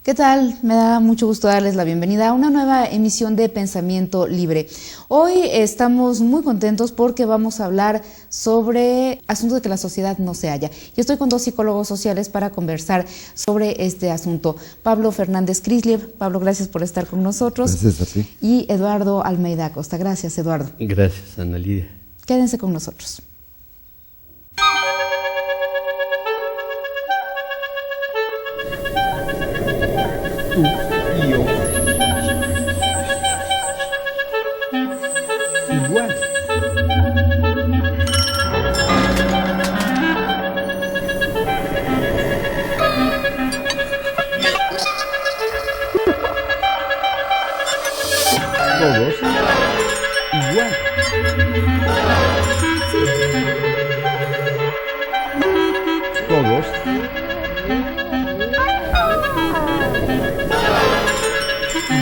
¿Qué tal? Me da mucho gusto darles la bienvenida a una nueva emisión de Pensamiento Libre. Hoy estamos muy contentos porque vamos a hablar sobre asuntos de que la sociedad no se halla. Y estoy con dos psicólogos sociales para conversar sobre este asunto. Pablo Fernández Crisler. Pablo, gracias por estar con nosotros. Gracias a ti. Y Eduardo Almeida Acosta. Gracias, Eduardo. Gracias, Ana Lidia. Quédense con nosotros. Tú y yo. Igual. Todos igual. Todos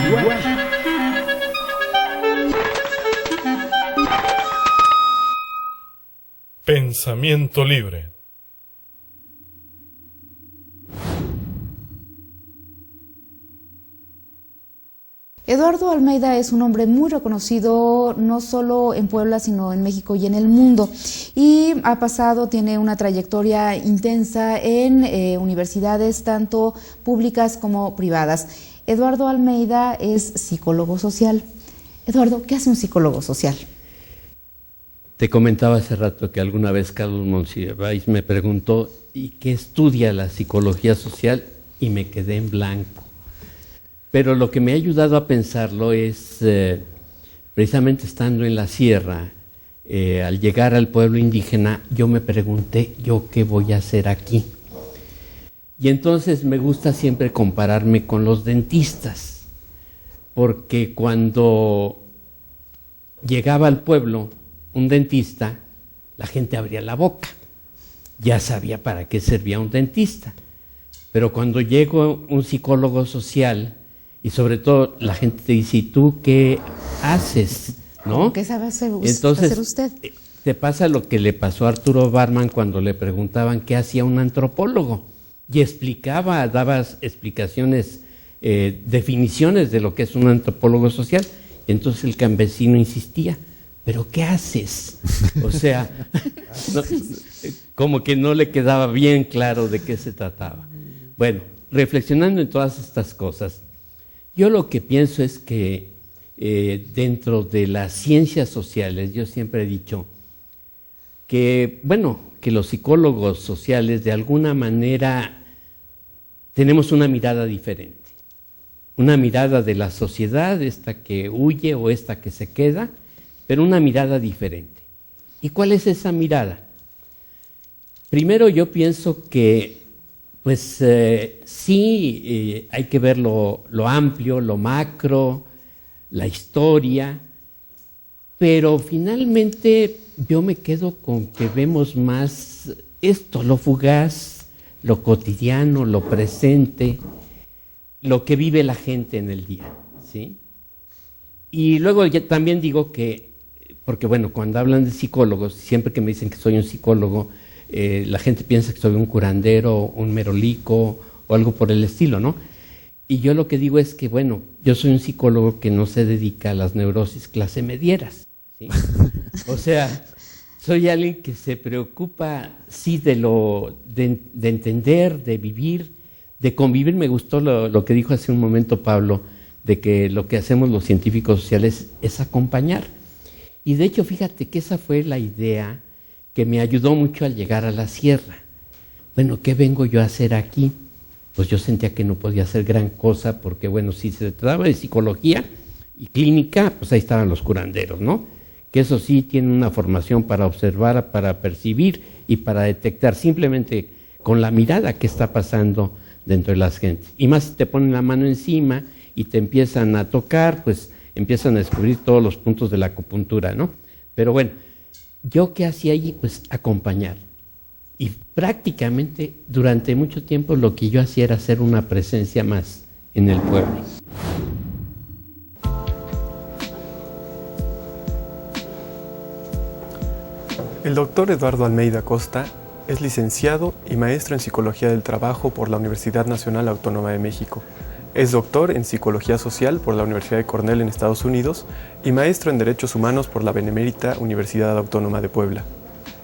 igual. Pensamiento libre. Eduardo Almeida es un hombre muy reconocido no solo en Puebla, sino en México y en el mundo. Y tiene una trayectoria intensa en universidades tanto públicas como privadas. Eduardo Almeida es psicólogo social. Eduardo, ¿qué hace un psicólogo social? Te comentaba hace rato que alguna vez Carlos Monsiváis me preguntó ¿y qué estudia la psicología social? Y me quedé en blanco. Pero lo que me ha ayudado a pensarlo es, precisamente estando en la sierra, al llegar al pueblo indígena, yo me pregunté, ¿yo qué voy a hacer aquí? Y entonces me gusta siempre compararme con los dentistas, porque cuando llegaba al pueblo un dentista, la gente abría la boca, ya sabía para qué servía un dentista. Pero cuando llegó un psicólogo social, y sobre todo la gente te dice, ¿y tú qué haces? ¿No? ¿Qué sabe hacer Entonces, usted? Te pasa lo que le pasó a Arturo Barman cuando le preguntaban qué hacía un antropólogo. Y daba explicaciones, definiciones de lo que es un antropólogo social. Y entonces el campesino insistía, ¿pero qué haces? O sea, como que no le quedaba bien claro de qué se trataba. Bueno, reflexionando en todas estas cosas, yo lo que pienso es que dentro de las ciencias sociales, yo siempre he dicho que los psicólogos sociales de alguna manera tenemos una mirada diferente. Una mirada de la sociedad, esta que huye o esta que se queda, pero una mirada diferente. ¿Y cuál es esa mirada? Primero yo pienso que sí, hay que ver lo amplio, lo macro, la historia, pero finalmente yo me quedo con que vemos más esto, lo fugaz, lo cotidiano, lo presente, lo que vive la gente en el día, ¿sí? Y luego ya también digo que, porque cuando hablan de psicólogos, siempre que me dicen que soy un psicólogo, la gente piensa que soy un curandero, un merolico o algo por el estilo, ¿no? Y yo lo que digo es que, yo soy un psicólogo que no se dedica a las neurosis clase medieras, ¿sí? O sea, soy alguien que se preocupa, sí, de entender, de vivir, de convivir. Me gustó lo que dijo hace un momento Pablo, de que lo que hacemos los científicos sociales es acompañar. Y de hecho, fíjate que esa fue la idea que me ayudó mucho al llegar a la sierra. ¿Qué vengo yo a hacer aquí? Pues yo sentía que no podía hacer gran cosa porque, si se trataba de psicología y clínica, pues ahí estaban los curanderos, ¿no? Que eso sí, tienen una formación para observar, para percibir y para detectar simplemente con la mirada qué está pasando dentro de las gentes. Y más si te ponen la mano encima y te empiezan a tocar, pues empiezan a descubrir todos los puntos de la acupuntura, ¿no? Pero ¿yo qué hacía allí? Pues acompañar. Y prácticamente durante mucho tiempo lo que yo hacía era ser una presencia más en el pueblo. El doctor Eduardo Almeida Acosta es licenciado y maestro en Psicología del Trabajo por la Universidad Nacional Autónoma de México. Es doctor en Psicología Social por la Universidad de Cornell en Estados Unidos y maestro en Derechos Humanos por la Benemérita Universidad Autónoma de Puebla.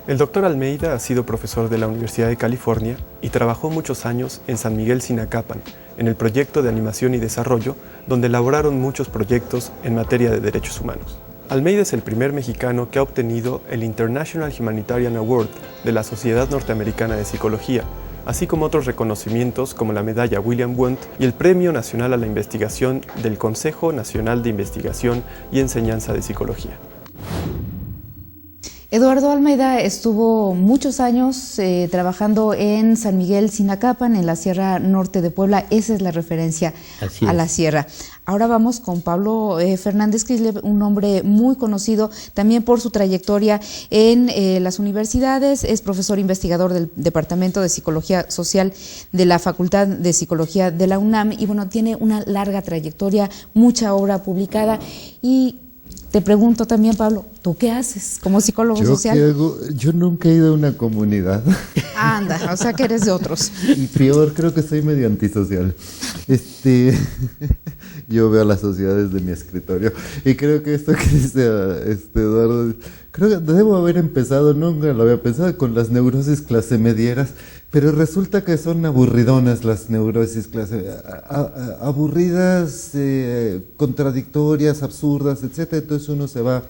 El doctor Almeida ha sido profesor de la Universidad de California y trabajó muchos años en San Miguel Sinacapan, en el proyecto de animación y desarrollo, donde elaboraron muchos proyectos en materia de derechos humanos. Almeida es el primer mexicano que ha obtenido el International Humanitarian Award de la Sociedad Norteamericana de Psicología, así como otros reconocimientos como la medalla William Wundt y el Premio Nacional a la Investigación del Consejo Nacional de Investigación y Enseñanza de Psicología. Eduardo Almeida estuvo muchos años trabajando en San Miguel Sinacapan, en la Sierra Norte de Puebla. Esa es la referencia a la sierra. Ahora vamos con Pablo Fernández Kislev, un hombre muy conocido también por su trayectoria en las universidades. Es profesor investigador del Departamento de Psicología Social de la Facultad de Psicología de la UNAM y bueno, tiene una larga trayectoria, mucha obra publicada. Y te pregunto también, Pablo, ¿tú qué haces como psicólogo social? Yo nunca he ido a una comunidad. Anda, o sea que eres de otros. Y peor, creo que soy medio antisocial. Yo veo las sociedades de mi escritorio. Y creo que esto que dice Eduardo, creo que debo haber empezado, nunca lo había pensado, con las neurosis clase medieras, pero resulta que son aburridonas las neurosis clase, aburridas, contradictorias, absurdas, etcétera. Entonces uno se va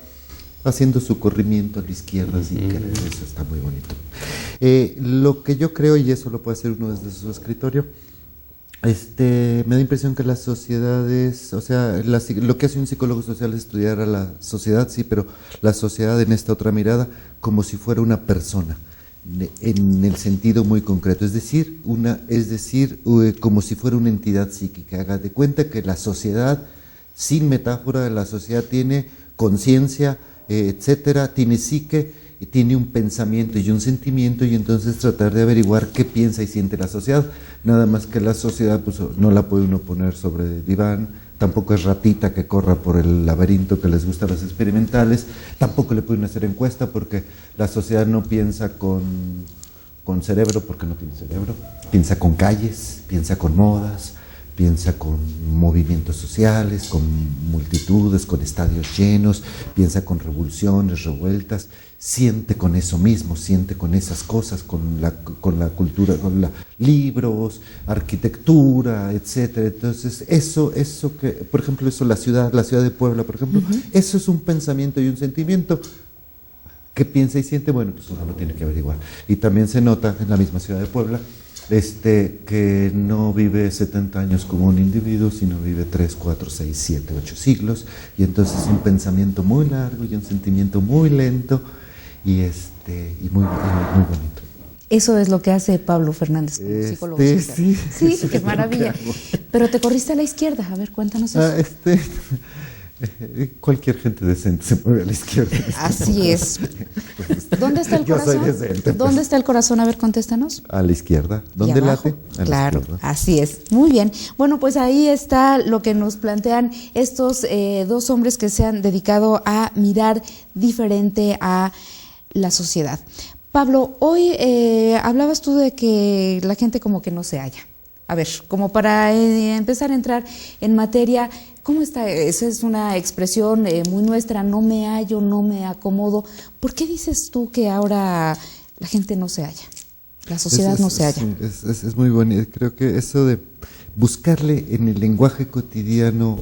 haciendo su corrimiento a la izquierda sin querer. Eso está muy bonito. Lo que yo creo, y eso lo puede hacer uno desde su escritorio, me da impresión que las sociedades, o sea, lo que hace un psicólogo social es estudiar a la sociedad, sí, pero la sociedad en esta otra mirada como si fuera una persona, en el sentido muy concreto, es decir, como si fuera una entidad psíquica. Haga de cuenta que la sociedad, sin metáfora, la sociedad tiene conciencia, etcétera, tiene psique, tiene un pensamiento y un sentimiento, y entonces tratar de averiguar qué piensa y siente la sociedad. Nada más que la sociedad pues no la puede uno poner sobre diván, tampoco es ratita que corra por el laberinto que les gusta a los experimentales, tampoco le pueden hacer encuesta porque la sociedad no piensa con cerebro, porque no tiene cerebro, piensa con calles, piensa con modas, piensa con movimientos sociales, con multitudes, con estadios llenos, piensa con revoluciones, revueltas, siente con eso mismo, siente con esas cosas, con la cultura, con libros, arquitectura, etcétera. Entonces, eso que, por ejemplo, la ciudad de Puebla, por ejemplo, eso es un pensamiento y un sentimiento. ¿Qué piensa y siente? Bueno, pues uno lo tiene que averiguar. Y también se nota en la misma ciudad de Puebla, que no vive 70 años como un individuo, sino vive 3, 4, 6, 7, 8 siglos, y entonces un pensamiento muy largo y un sentimiento muy lento y muy bonito. Eso es lo que hace Pablo Fernández como psicólogo social. Sí, qué maravilla. Pero te corriste a la izquierda, a ver, cuéntanos eso. Cualquier gente decente se mueve a la izquierda. Así es. ¿Dónde está el corazón? Yo soy decente. ¿Dónde está el corazón? A ver, contéstanos. A la izquierda. ¿Dónde late? Claro, así es. Muy bien. Bueno, pues ahí está lo que nos plantean estos dos hombres que se han dedicado a mirar diferente a la sociedad. Pablo, hoy hablabas tú de que la gente como que no se halla. A ver, como para empezar a entrar en materia, ¿cómo está? Esa es una expresión muy nuestra, no me hallo, no me acomodo. ¿Por qué dices tú que ahora la gente no se halla? La sociedad no se halla. Es muy bonito. Creo que eso de buscarle en el lenguaje cotidiano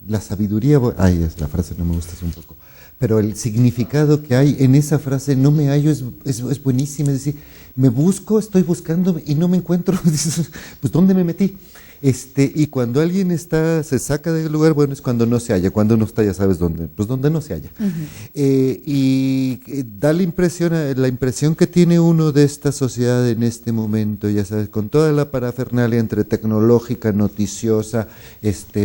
la sabiduría, la frase no me gusta, es un poco, pero el significado que hay en esa frase, no me hallo, es buenísimo. Es decir, me busco, estoy buscando y no me encuentro. Pues ¿dónde me metí? Y cuando alguien se saca del lugar, bueno, es cuando no se halla. Cuando uno está, ya sabes dónde, pues donde no se halla. Y da la impresión que tiene uno de esta sociedad en este momento, ya sabes, con toda la parafernalia entre tecnológica, noticiosa,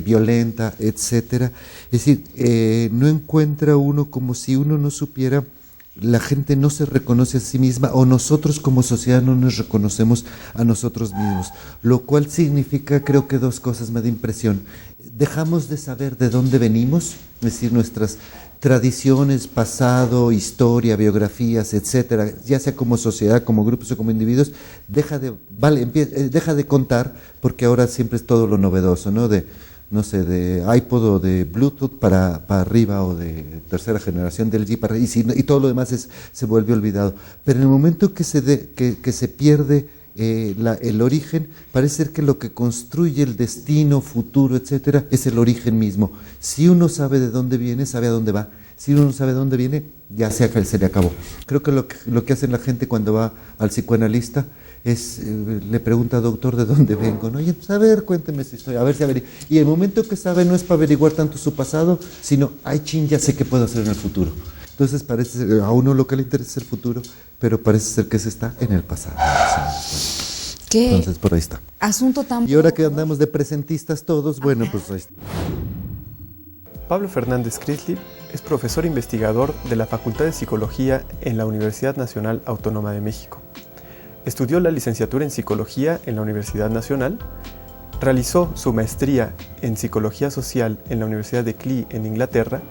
violenta, etcétera. Es decir, no encuentra uno, como si uno no supiera la gente no se reconoce a sí misma o nosotros como sociedad no nos reconocemos a nosotros mismos, lo cual significa, creo que dos cosas me da impresión. Dejamos de saber de dónde venimos, es decir, nuestras tradiciones, pasado, historia, biografías, etcétera, ya sea como sociedad, como grupos o como individuos, deja de contar, porque ahora siempre es todo lo novedoso, ¿no? No sé, de iPod o de Bluetooth para arriba o de tercera generación del G para arriba, y todo lo demás se vuelve olvidado. Pero en el momento que se pierde el origen, parece ser que lo que construye el destino futuro, etcétera, es el origen mismo. Si uno sabe de dónde viene, sabe a dónde va. Si uno no sabe de dónde viene, ya se le acabó. Creo que lo que hace la gente cuando va al psicoanalista es, le pregunta, doctor, ¿de dónde vengo? ¿No? Y entonces, a ver, cuénteme su historia, a ver si averigua. Y el momento que sabe no es para averiguar tanto su pasado, sino, ay, chin, ya sé qué puedo hacer en el futuro. Entonces parece ser, a uno lo que le interesa es el futuro, pero parece ser que se está en el pasado. ¿Qué? Entonces por ahí está. Asunto tan... Y ahora que andamos de presentistas todos, bueno, pues ahí está. Pablo Fernández Crislip es profesor investigador de la Facultad de Psicología en la Universidad Nacional Autónoma de México. Estudió la licenciatura en Psicología en la Universidad Nacional, realizó su maestría en Psicología Social en la Universidad de Clee en Inglaterra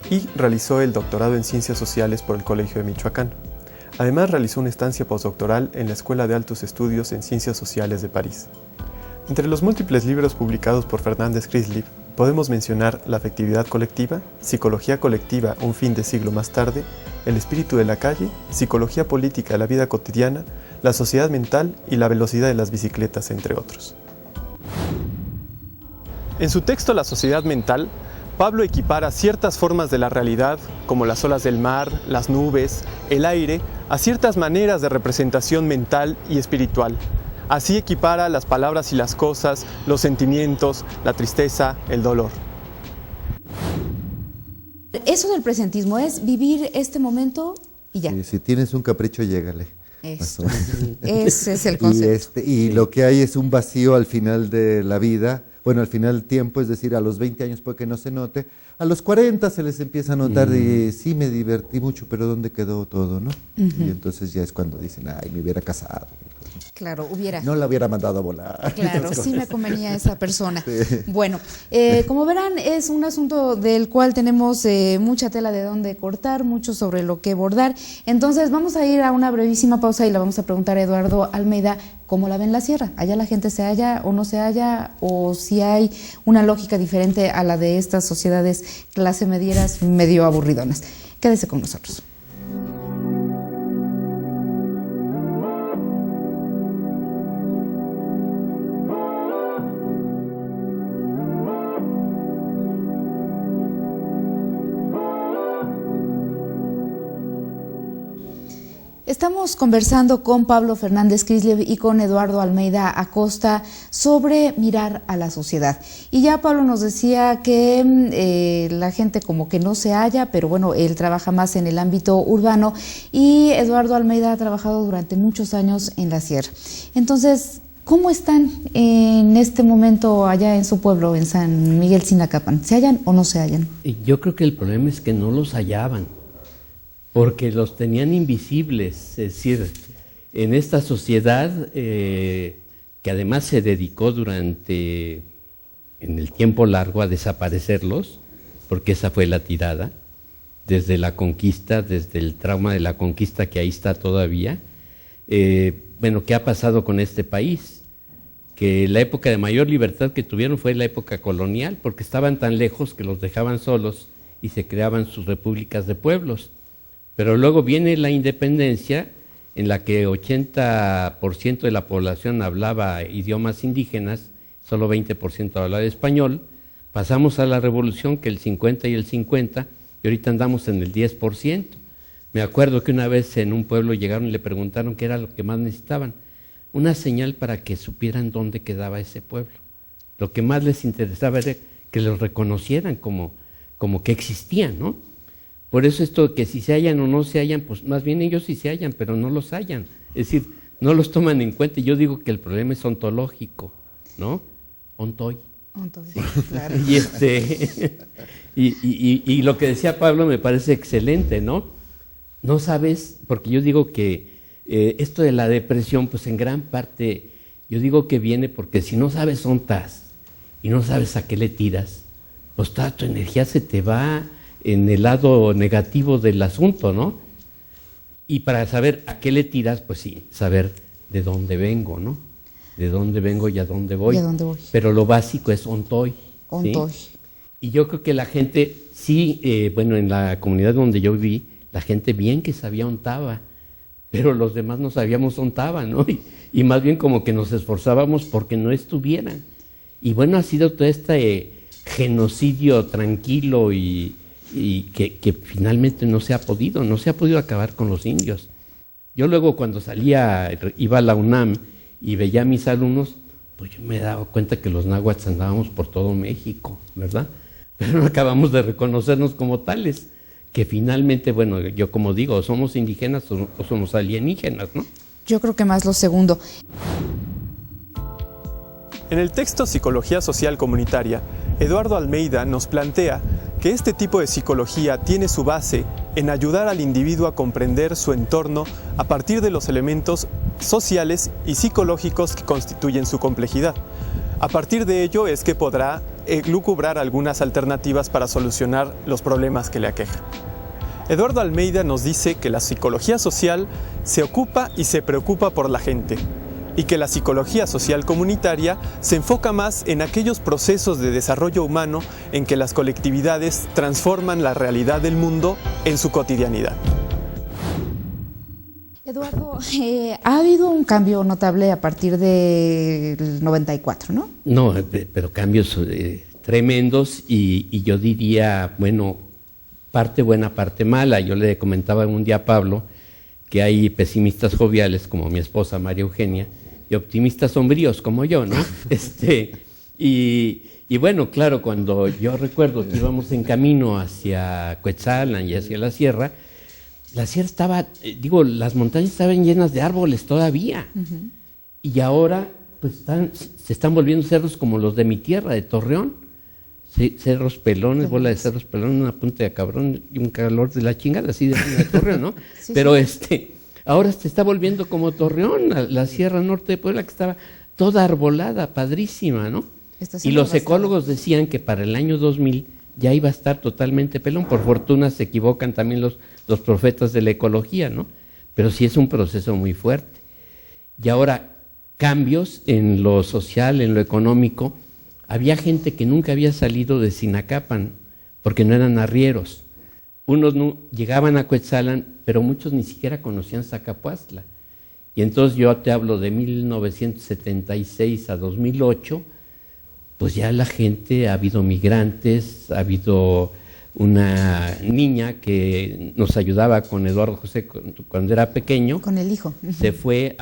y realizó el doctorado en Ciencias Sociales por el Colegio de Michoacán. Además, realizó una estancia postdoctoral en la Escuela de Altos Estudios en Ciencias Sociales de París. Entre los múltiples libros publicados por Fernández Crislip, podemos mencionar La afectividad colectiva, Psicología colectiva un fin de siglo más tarde, El espíritu de la calle, Psicología política de la vida cotidiana, La sociedad mental y La velocidad de las bicicletas, entre otros. En su texto La sociedad mental, Pablo equipara ciertas formas de la realidad, como las olas del mar, las nubes, el aire, a ciertas maneras de representación mental y espiritual. Así equipara las palabras y las cosas, los sentimientos, la tristeza, el dolor. Eso del presentismo es vivir este momento y ya. Sí, si tienes un capricho, llégale. Eso. Ese es el concepto. Y lo que hay es un vacío al final de la vida, bueno, al final del tiempo, es decir, a los 20 años puede que no se note, a los 40 se les empieza a notar de, sí me divertí mucho, pero ¿dónde quedó todo, no? Y entonces ya es cuando dicen, ay, me hubiera casado. Claro, hubiera. No la hubiera mandado a volar. Claro, sí me convenía esa persona. Sí. Bueno, como verán, es un asunto del cual tenemos mucha tela de dónde cortar, mucho sobre lo que bordar. Entonces vamos a ir a una brevísima pausa y le vamos a preguntar a Eduardo Almeida cómo la ven la sierra. ¿Allá la gente se halla o no se halla? ¿O si hay una lógica diferente a la de estas sociedades clase medieras medio aburridonas? Quédese con nosotros. Estamos conversando con Pablo Fernández Crislip y con Eduardo Almeida Acosta sobre mirar a la sociedad. Y ya Pablo nos decía que la gente como que no se halla, pero bueno, él trabaja más en el ámbito urbano y Eduardo Almeida ha trabajado durante muchos años en la sierra. Entonces, ¿cómo están en este momento allá en su pueblo, en San Miguel Sinacapan? ¿Se hallan o no se hallan? Yo creo que el problema es que no los hallaban, porque los tenían invisibles. Es decir, en esta sociedad que además se dedicó en el tiempo largo a desaparecerlos, porque esa fue la tirada, desde la conquista, desde el trauma de la conquista que ahí está todavía. Bueno, ¿qué ha pasado con este país? Que la época de mayor libertad que tuvieron fue la época colonial, porque estaban tan lejos que los dejaban solos y se creaban sus repúblicas de pueblos. Pero luego viene la independencia, en la que 80% de la población hablaba idiomas indígenas, solo 20% hablaba español. Pasamos a la revolución, que el 50 y el 50, y ahorita andamos en el 10%. Me acuerdo que una vez en un pueblo llegaron y le preguntaron qué era lo que más necesitaban. Una señal para que supieran dónde quedaba ese pueblo. Lo que más les interesaba era que los reconocieran como que existían, ¿no? Por eso esto que si se hallan o no se hallan, pues más bien ellos sí se hallan, pero no los hallan. Es decir, no los toman en cuenta. Yo digo que el problema es ontológico, ¿no? Ontoy. Sí, claro. Y lo que decía Pablo me parece excelente, ¿no? no sabes, porque yo digo que esto de la depresión, pues en gran parte, yo digo que viene porque si no sabes dónde estás y no sabes a qué le tiras, pues toda tu energía se te va en el lado negativo del asunto, ¿no? Y para saber a qué le tiras, pues sí, saber de dónde vengo, ¿no? De dónde vengo y a dónde voy. ¿Y a dónde voy? Pero lo básico es ontoy. Ontoy. ¿Sí? Y yo creo que la gente, sí, bueno, en la comunidad donde yo viví, la gente bien que sabía ontaba, pero los demás no sabíamos ontaban, ¿no? Y más bien como que nos esforzábamos porque no estuvieran. Y bueno, ha sido todo este genocidio tranquilo y que finalmente no se ha podido acabar con los indios. Yo luego cuando iba a la UNAM y veía a mis alumnos, pues yo me daba cuenta que los náhuatl andábamos por todo México, ¿verdad? Pero no acabamos de reconocernos como tales, que finalmente, bueno, yo como digo, somos indígenas o somos alienígenas, ¿no? Yo creo que más lo segundo. En el texto Psicología Social Comunitaria, Eduardo Almeida nos plantea que este tipo de psicología tiene su base en ayudar al individuo a comprender su entorno a partir de los elementos sociales y psicológicos que constituyen su complejidad. A partir de ello es que podrá lucubrar algunas alternativas para solucionar los problemas que le aquejan. Eduardo Almeida nos dice que la psicología social se ocupa y se preocupa por la gente, y que la psicología social comunitaria se enfoca más en aquellos procesos de desarrollo humano en que las colectividades transforman la realidad del mundo en su cotidianidad. Eduardo, ha habido un cambio notable a partir del 94, ¿no? No, pero cambios tremendos y yo diría, bueno, parte buena, parte mala. Yo le comentaba un día a Pablo que hay pesimistas joviales como mi esposa María Eugenia y optimistas sombríos como yo, ¿no? Y bueno, claro, cuando yo recuerdo que íbamos en camino hacia Cuetzalan y hacia la sierra estaba, las montañas estaban llenas de árboles todavía. Uh-huh. Y ahora pues se están volviendo cerros como los de mi tierra, de Torreón. Cerros pelones, bola de cerros pelones, una punta de cabrón y un calor de la chingada, así de Torreón, ¿no? Sí, pero sí. Ahora se está volviendo como Torreón, la Sierra Norte de Puebla, que estaba toda arbolada, padrísima, ¿no? Y los ecólogos decían que para el año 2000 ya iba a estar totalmente pelón. Por fortuna se equivocan también los profetas de la ecología, ¿no? Pero sí es un proceso muy fuerte. Y ahora, cambios en lo social, en lo económico. Había gente que nunca había salido de Sinacapan, porque no eran arrieros. Unos no, llegaban a Cuetzalan, pero muchos ni siquiera conocían Zacapuastla. Y entonces yo te hablo de 1976 a 2008, pues ya la gente, ha habido migrantes, ha habido una niña que nos ayudaba con Eduardo José cuando era pequeño. Con el hijo. Se fue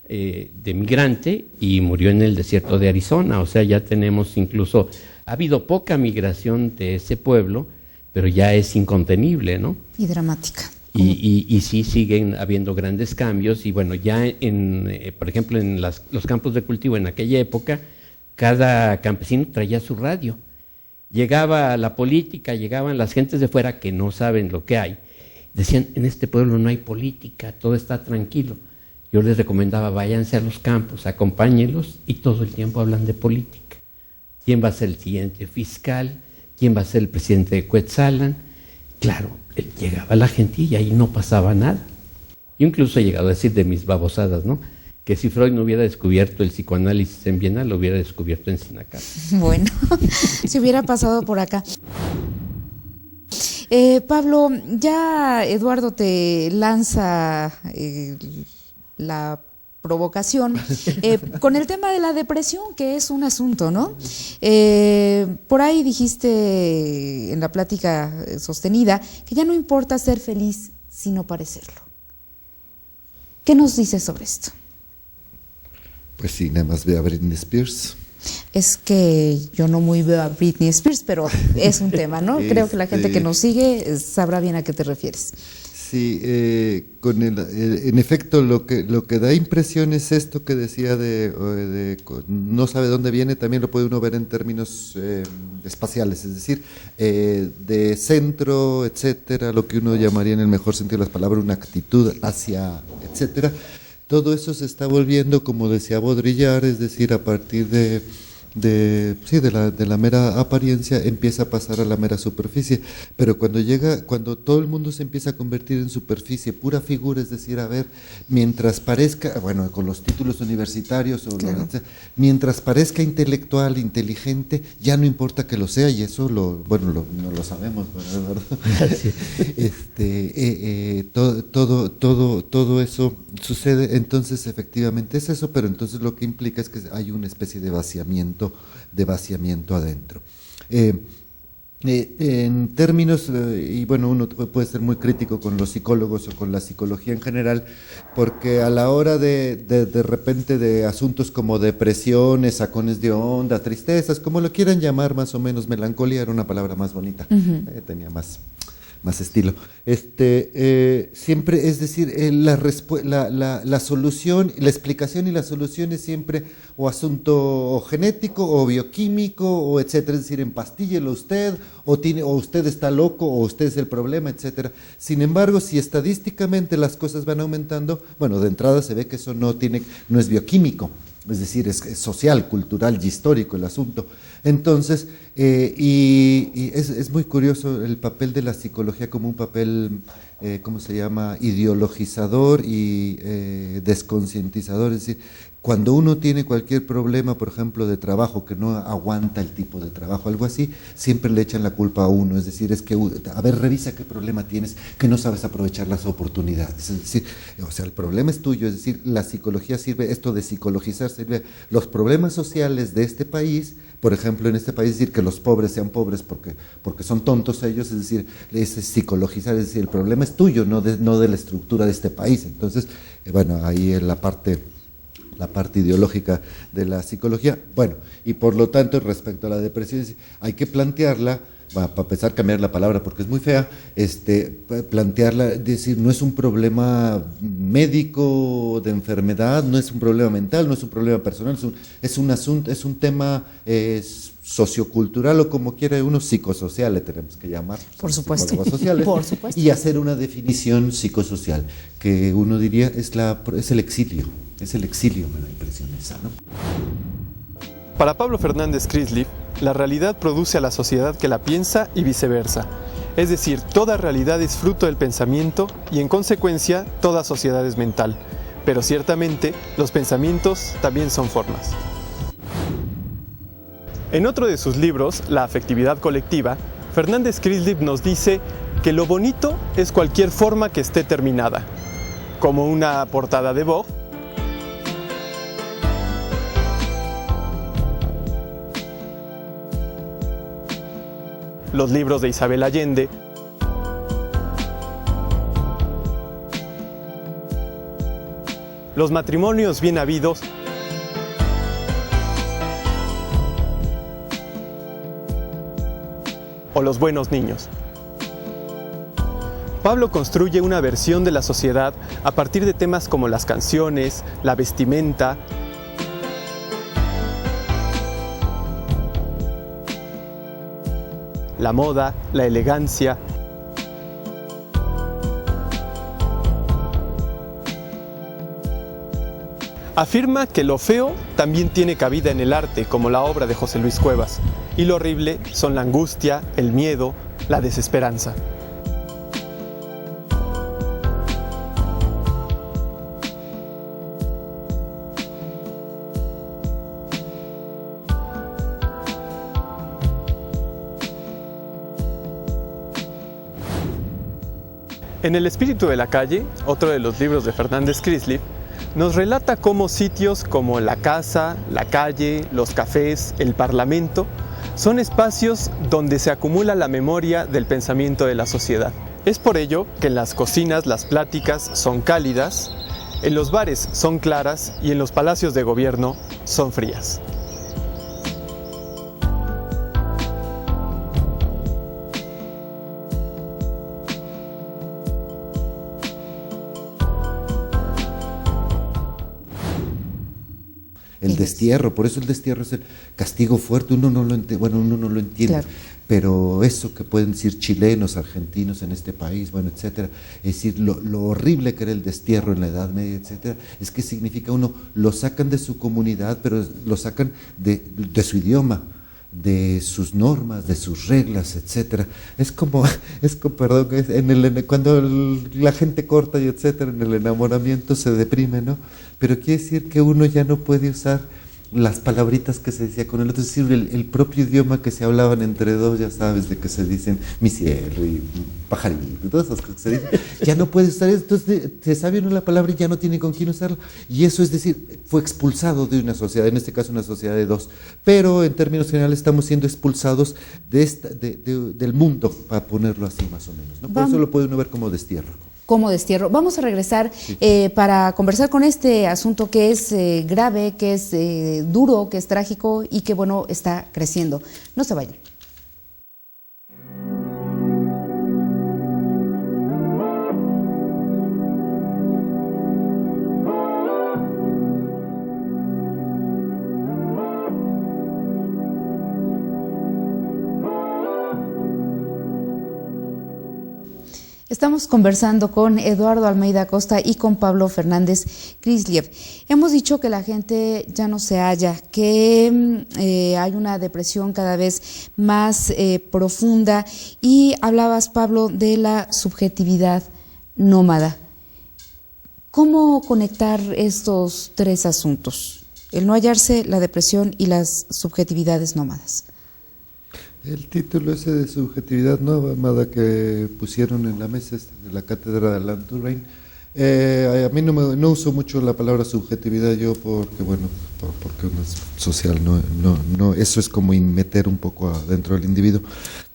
de migrante y murió en el desierto de Arizona. O sea, ya tenemos incluso, ha habido poca migración de ese pueblo, pero ya es incontenible, ¿no? Y dramática. Y sí siguen habiendo grandes cambios y bueno, ya por ejemplo en los campos de cultivo en aquella época, cada campesino traía su radio. Llegaba la política, llegaban las gentes de fuera que no saben lo que hay. Decían, en este pueblo no hay política, todo está tranquilo. Yo les recomendaba, váyanse a los campos, acompáñenlos y todo el tiempo hablan de política. ¿Quién va a ser el siguiente fiscal? ¿Quién va a ser el presidente de Cuetzalan? Claro, llegaba la gente y ahí no pasaba nada. Yo incluso he llegado a decir de mis babosadas, ¿no? Que si Freud no hubiera descubierto el psicoanálisis en Viena, lo hubiera descubierto en Sinacapan. Bueno, si hubiera pasado por acá. Pablo, ya Eduardo te lanza la provocación con el tema de la depresión, que es un asunto, ¿no? Por ahí dijiste en la plática sostenida que ya no importa ser feliz, sino parecerlo. ¿Qué nos dices sobre esto? Pues sí, nada más ve a Britney Spears. Es que yo no muy veo a Britney Spears, pero es un tema, ¿no? Creo que la gente que nos sigue sabrá bien a qué te refieres. Sí, en efecto lo que da impresión es esto que decía no sabe dónde viene, también lo puede uno ver en términos espaciales, es decir, de centro, etcétera, lo que uno llamaría en el mejor sentido de las palabras una actitud hacia, etcétera. Todo eso se está volviendo, como decía Baudrillard, es decir, a partir de la mera apariencia empieza a pasar a la mera superficie, pero cuando todo el mundo se empieza a convertir en superficie, pura figura, es decir, a ver, mientras parezca, bueno, con los títulos universitarios, Claro. mientras parezca intelectual, inteligente, ya no importa que lo sea, y eso no lo sabemos, ¿verdad? Todo eso sucede, entonces efectivamente es eso, pero entonces lo que implica es que hay una especie de vaciamiento adentro. En términos, y bueno, uno puede ser muy crítico con los psicólogos o con la psicología en general, porque a la hora de repente de asuntos como depresiones, sacones de onda, tristezas, como lo quieran llamar más o menos, melancolía era una palabra más bonita, tenía más estilo. Siempre, es decir, la solución, la explicación y la solución es siempre o asunto o genético o bioquímico o etcétera, es decir, empastíllelo usted o usted está loco o usted es el problema, etcétera. Sin embargo, si estadísticamente las cosas van aumentando, bueno, de entrada se ve que eso no es bioquímico. Es decir, es social, cultural y histórico el asunto. Entonces, y es muy curioso el papel de la psicología como un papel, ¿cómo se llama?, ideologizador y desconcientizador. Es decir, cuando uno tiene cualquier problema, por ejemplo, de trabajo, que no aguanta el tipo de trabajo, algo así, siempre le echan la culpa a uno. Es decir, es que, a ver, revisa qué problema tienes, que no sabes aprovechar las oportunidades. Es decir, o sea, el problema es tuyo. Es decir, la psicología sirve, esto de psicologizar sirve, los problemas sociales de este país, por ejemplo, en este país, decir que los pobres sean pobres porque son tontos ellos, es decir, es psicologizar, es decir, el problema es tuyo, no de la estructura de este país. Entonces, bueno, ahí es la parte ideológica de la psicología. Bueno, y por lo tanto, respecto a la depresión, hay que plantearla, para empezar, cambiar la palabra porque es muy fea, plantearla, decir, no es un problema médico de enfermedad, no es un problema mental, no es un problema personal, es un asunto, es un tema sociocultural o como quiera uno, psicosocial le tenemos que llamar. Por supuesto. Psicólogos sociales, Por supuesto. y hacer una definición psicosocial, que uno diría es el exilio. Es el exilio, me da impresión esa, ¿no? Para Pablo Fernández Crisleaf, la realidad produce a la sociedad que la piensa y viceversa. Es decir, toda realidad es fruto del pensamiento y en consecuencia toda sociedad es mental. Pero ciertamente los pensamientos también son formas. En otro de sus libros, La afectividad colectiva, Fernández Crisleaf nos dice que lo bonito es cualquier forma que esté terminada, como una portada de Vogue, los libros de Isabel Allende, los matrimonios bien habidos, o los buenos niños. Pablo construye una versión de la sociedad a partir de temas como las canciones, la vestimenta, la moda, la elegancia. Afirma que lo feo también tiene cabida en el arte, como la obra de José Luis Cuevas, y lo horrible son la angustia, el miedo, la desesperanza. En El espíritu de la calle, otro de los libros de Fernández Crisleaf, nos relata cómo sitios como la casa, la calle, los cafés, el parlamento, son espacios donde se acumula la memoria del pensamiento de la sociedad. Es por ello que en las cocinas las pláticas son cálidas, en los bares son claras y en los palacios de gobierno son frías. el destierro. Por eso el destierro es el castigo fuerte, uno no lo entiende. Claro. Pero eso que pueden decir chilenos, argentinos en este país, bueno, etcétera, es decir, lo horrible que era el destierro en la Edad Media, etcétera, es que significa lo sacan de su comunidad, pero lo sacan de su idioma, de sus normas, de sus reglas, etcétera. Perdón, cuando la gente corta y etcétera, en el enamoramiento se deprime, ¿no? Pero quiere decir que uno ya no puede usar las palabritas que se decía con el otro, es decir, el propio idioma que se hablaban entre dos, ya sabes, de que se dicen mi cielo y pajarito, y todas esas cosas que se dicen, ya no puede usar eso, entonces se sabe uno la palabra y ya no tiene con quién usarla, y eso es decir, fue expulsado de una sociedad, en este caso una sociedad de dos, pero en términos generales estamos siendo expulsados del mundo, para ponerlo así más o menos, ¿no? Por eso lo puede uno ver como destierro. Como destierro. Vamos a regresar para conversar con este asunto que es grave, que es duro, que es trágico y que, bueno, está creciendo. No se vayan. Estamos conversando con Eduardo Almeida Acosta y con Pablo Fernández Kryzliev. Hemos dicho que la gente ya no se halla, que hay una depresión cada vez más profunda, y hablabas, Pablo, de la subjetividad nómada. ¿Cómo conectar estos tres asuntos? El no hallarse, la depresión y las subjetividades nómadas. El título ese de subjetividad nómada que pusieron en la mesa de la cátedra de Alan Turing, a mí no uso mucho la palabra subjetividad yo porque uno es social, eso es como meter un poco dentro del individuo,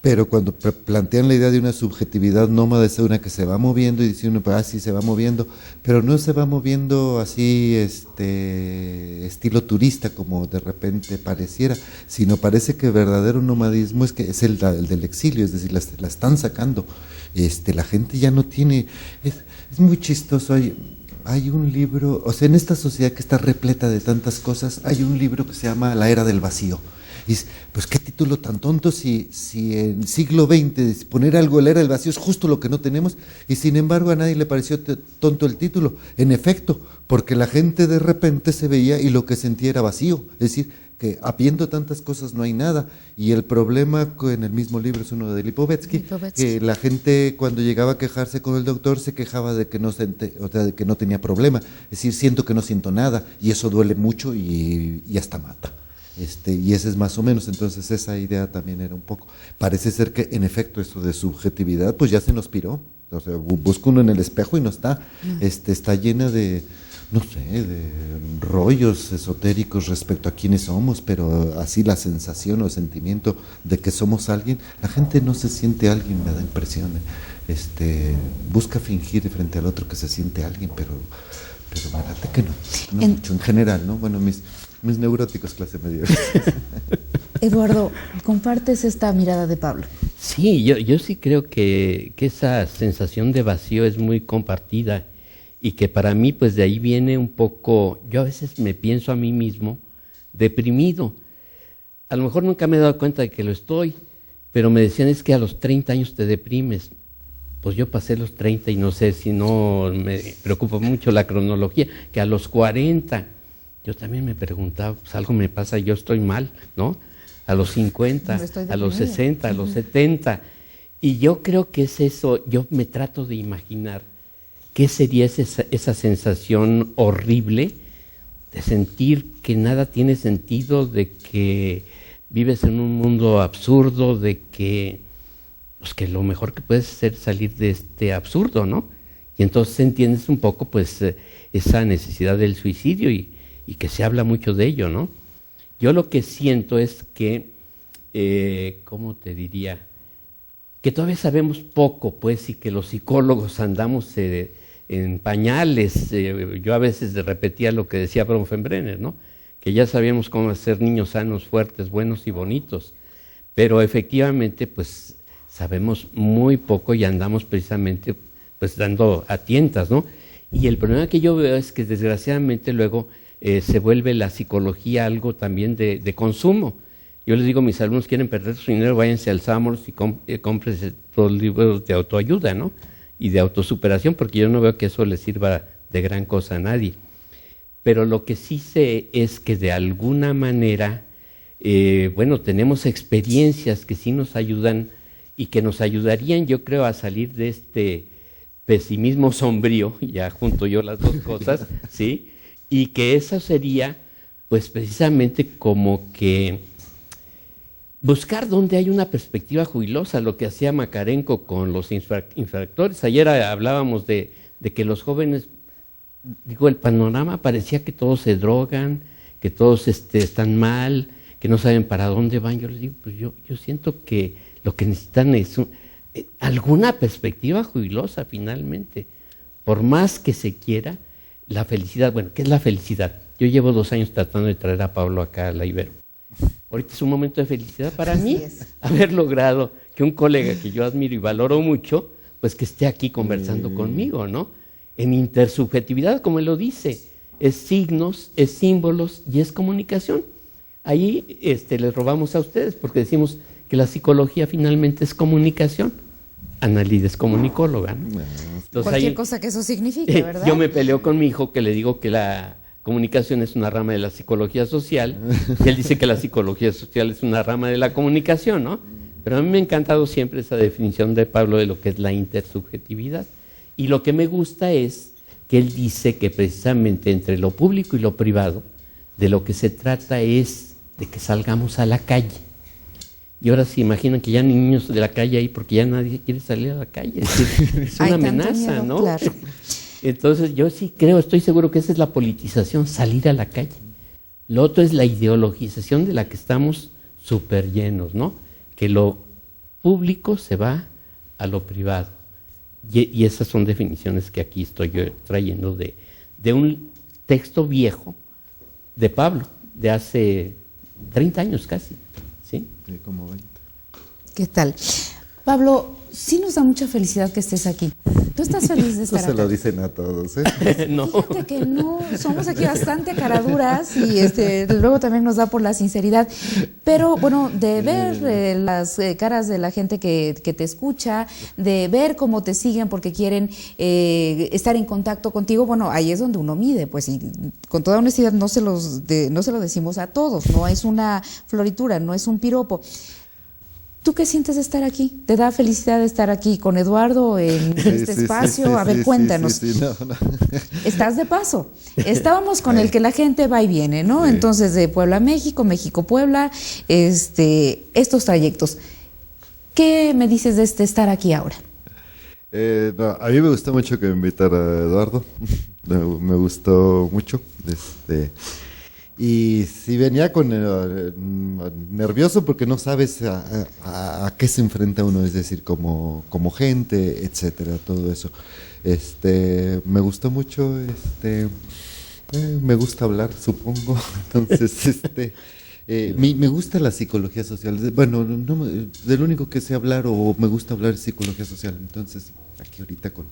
pero cuando plantean la idea de una subjetividad nómada es una que se va moviendo y dice uno, pues sí se va moviendo, pero no se va moviendo así estilo turista como de repente pareciera, sino parece que el verdadero nomadismo es el del exilio, es decir, la están sacando, la gente ya no tiene, es muy chistoso. Hay un libro, o sea, en esta sociedad que está repleta de tantas cosas, hay un libro que se llama La Era del Vacío. Y pues qué título tan tonto si en siglo XX poner algo, la Era del Vacío, es justo lo que no tenemos, y sin embargo a nadie le pareció tonto el título. En efecto, porque la gente de repente se veía y lo que sentía era vacío, es decir, que habiendo tantas cosas no hay nada, y el problema en el mismo libro es uno de Lipovetsky, que la gente cuando llegaba a quejarse con el doctor se quejaba de que de que no tenía problema, es decir, siento que no siento nada, y eso duele mucho y hasta mata. Y ese es más o menos, entonces esa idea también era un poco, parece ser que en efecto eso de subjetividad pues ya se nos piró, o sea, busca uno en el espejo y no está, está llena de, no sé, de rollos esotéricos respecto a quiénes somos, pero así la sensación o el sentimiento de que somos alguien, la gente no se siente alguien, me da impresión, busca fingir frente al otro que se siente alguien, pero me late que no mucho en general, ¿no? Bueno, mis neuróticos clase media. Eduardo, ¿compartes esta mirada de Pablo? Sí, yo sí creo que esa sensación de vacío es muy compartida, y que para mí pues de ahí viene un poco, yo a veces me pienso a mí mismo deprimido. A lo mejor nunca me he dado cuenta de que lo estoy, pero me decían es que a los 30 años te deprimes. Pues yo pasé los 30 y no sé si no me preocupa mucho la cronología, que a los 40 yo también me preguntaba, pues algo me pasa, yo estoy mal, ¿no? A los 50, a los 60, a los 70. Y yo creo que es eso, yo me trato de imaginar qué sería esa sensación horrible de sentir que nada tiene sentido, de que vives en un mundo absurdo, de que, pues que lo mejor que puedes hacer es salir de este absurdo, ¿no? Y entonces entiendes un poco pues esa necesidad del suicidio y que se habla mucho de ello, ¿no? Yo lo que siento es que, ¿cómo te diría? Que todavía sabemos poco, pues, y que los psicólogos andamos en pañales. Yo a veces repetía lo que decía Bronfenbrenner, ¿no? Que ya sabíamos cómo hacer niños sanos, fuertes, buenos y bonitos, pero efectivamente, pues, sabemos muy poco y andamos precisamente, pues, dando a tientas, ¿no? Y el problema que yo veo es que desgraciadamente luego se vuelve la psicología algo también de consumo. Yo les digo a mis alumnos, quieren perder su dinero, váyanse al Samos y cómprense todos los libros de autoayuda, ¿no? Y de autosuperación, porque yo no veo que eso les sirva de gran cosa a nadie. Pero lo que sí sé es que de alguna manera, bueno, tenemos experiencias que sí nos ayudan y que nos ayudarían, yo creo, a salir de este pesimismo sombrío, ya junto yo las dos cosas, ¿sí? Y que eso sería, pues precisamente como que buscar donde hay una perspectiva jubilosa, lo que hacía Makarenko con los infractores. Ayer hablábamos de que los jóvenes, digo, el panorama parecía que todos se drogan, que todos están mal, que no saben para dónde van. Yo les digo, pues yo siento que lo que necesitan es alguna perspectiva jubilosa finalmente. Por más que se quiera, la felicidad, bueno, ¿qué es la felicidad? Yo llevo 2 años tratando de traer a Pablo acá a la Ibero. Ahorita es un momento de felicidad para mí, haber logrado que un colega que yo admiro y valoro mucho, pues que esté aquí conversando conmigo, ¿no? En intersubjetividad, como él lo dice, es signos, es símbolos y es comunicación. Ahí les robamos a ustedes porque decimos que la psicología finalmente es comunicación. Annalida es comunicóloga, ¿no? Entonces, cualquier cosa que eso signifique, ¿verdad? Yo me peleo con mi hijo que le digo que la comunicación es una rama de la psicología social y él dice que la psicología social es una rama de la comunicación, ¿no? Pero a mí me ha encantado siempre esa definición de Pablo de lo que es la intersubjetividad. Y lo que me gusta es que él dice que precisamente entre lo público y lo privado, de lo que se trata es de que salgamos a la calle. Y ahora se imaginan que ya ni niños de la calle hay porque ya nadie quiere salir a la calle. Es decir, es una amenaza, miedo, ¿no? Claro. Entonces yo sí creo, estoy seguro que esa es la politización, salir a la calle. Lo otro es la ideologización de la que estamos súper llenos, ¿no? Que lo público se va a lo privado. Y esas son definiciones que aquí estoy yo trayendo de un texto viejo de Pablo, de hace 30 años casi, ¿sí? Sí, como 20. ¿Qué tal? Pablo, sí nos da mucha felicidad que estés aquí. ¿Tú estás feliz de estar Eso se acá? lo dicen a todos, ¿eh? No. Fíjate que no, somos aquí bastante caraduras y luego también nos da por la sinceridad. Pero bueno, de ver las caras de la gente que te escucha, de ver cómo te siguen porque quieren estar en contacto contigo, bueno, ahí es donde uno mide, pues, y con toda honestidad no se lo decimos a todos, no es una floritura, no es un piropo. ¿Tú qué sientes de estar aquí? ¿Te da felicidad de estar aquí con Eduardo en este espacio? Sí, a ver, cuéntanos. Sí, no. Estás de paso. Estábamos con el que la gente va y viene, ¿no? Sí. Entonces, de Puebla a México, México-Puebla, estos trayectos. ¿Qué me dices de estar aquí ahora? No, a mí me gustó mucho que me invitara Eduardo. Me gustó mucho. Y si venía con nervioso porque no sabes a qué se enfrenta uno, es decir, como gente, etcétera, todo eso. Me gustó mucho, me gusta hablar, supongo. Entonces, me gusta la psicología social. Bueno, del único que sé hablar o me gusta hablar es psicología social. Entonces, aquí ahorita con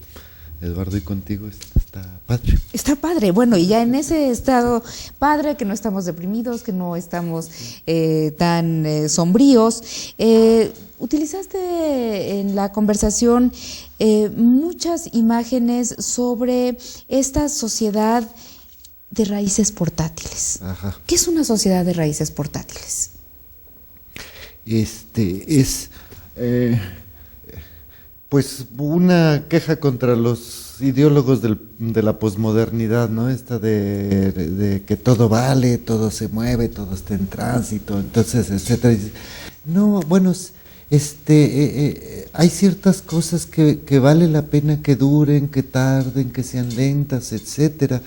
Eduardo y contigo está padre. Está padre, bueno, y ya en ese estado padre, que no estamos deprimidos, que no estamos tan sombríos, utilizaste en la conversación muchas imágenes sobre esta sociedad de raíces portátiles. Ajá. ¿Qué es una sociedad de raíces portátiles? Pues una queja contra los ideólogos de la posmodernidad, ¿no? Esta de que todo vale, todo se mueve, todo está en tránsito, entonces, etcétera. No, bueno, hay ciertas cosas que vale la pena que duren, que tarden, que sean lentas, etcétera.